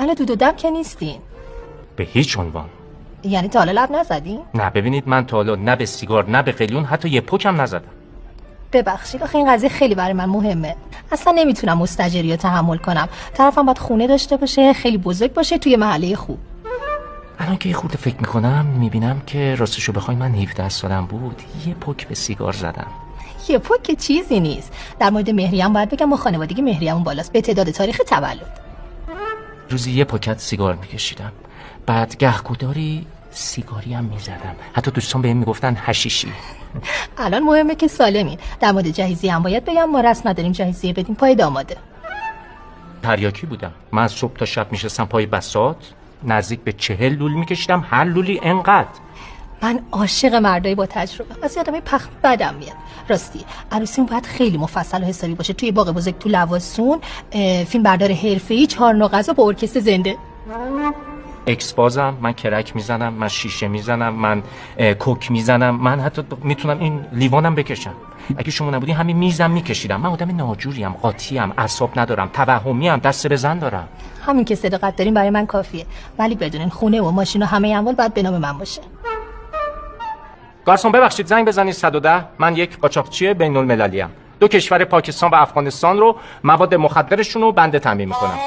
اهل دود و دم که نیستین؟ به هیچ عنوان. یعنی تا حالا لب نزدین؟ نه ببینید، من تا حالا نه به سیگار نه به قلیون حتی یه پک نزدم. ببخشید آخه این قضیه خیلی برای من مهمه. اصلا نمیتونم مستاجری رو تحمل کنم. طرفم باید خونه داشته باشه، خیلی بزرگ باشه، توی محله خوب. الان که یه خورده فکر میکنم میبینم که راستشو بخوای من 17 سالم بود یه پک به سیگار زدم. یه پک که چیزی نیست. در مورد مهریم باید بگم ما خانوادگی مهریمون بالاست به تعداد تاریخ تولد. روزی یه پاکت سیگار میکشیدم، بعد گهگوداری سیگاری هم میزدم، حتی دوستان بهم میگفتن حشیشی. الان مهمه که سالمین. در مورد جهیزیه هم باید بگم ما رسم نداریم جهیزیه بدیم پای داماده. تریاکی بودم، من از صبح تا شب میشستم پای بساط، نزدیک به 40 لول میکشیدم، هر لولی انقدر. من عاشق مردایی با تجربه، از آدمای پخت بدم میاد. راستی عروسیمون باید خیلی مفصل و حسابی باشه، توی باغ بزرگ تو لواسون، فیلم بردار حرفه‌ای، 4 نوع غذا با ارکستر زنده. اکس بازم، من کرک میزنم، من شیشه میزنم، من کوک میزنم، من حتی میتونم این لیوانم بکشم. اگه شما نبودی همین میزم میکشیدم. من آدم ناجوریم، قاطیم، اعصاب ندارم، توهمیم، دست به زن دارم. همین که صداقت داریم برای من کافیه، ولی بدونین خونه و ماشین و همه اموال باید به نام من باشه. گارسون ببخشید زنگ بزنید 110. من یک قاچاقچی بین المللی ام. 2 کشور پاکستان و افغانستان رو مواد مخدرشون رو بنده تامین میکنم.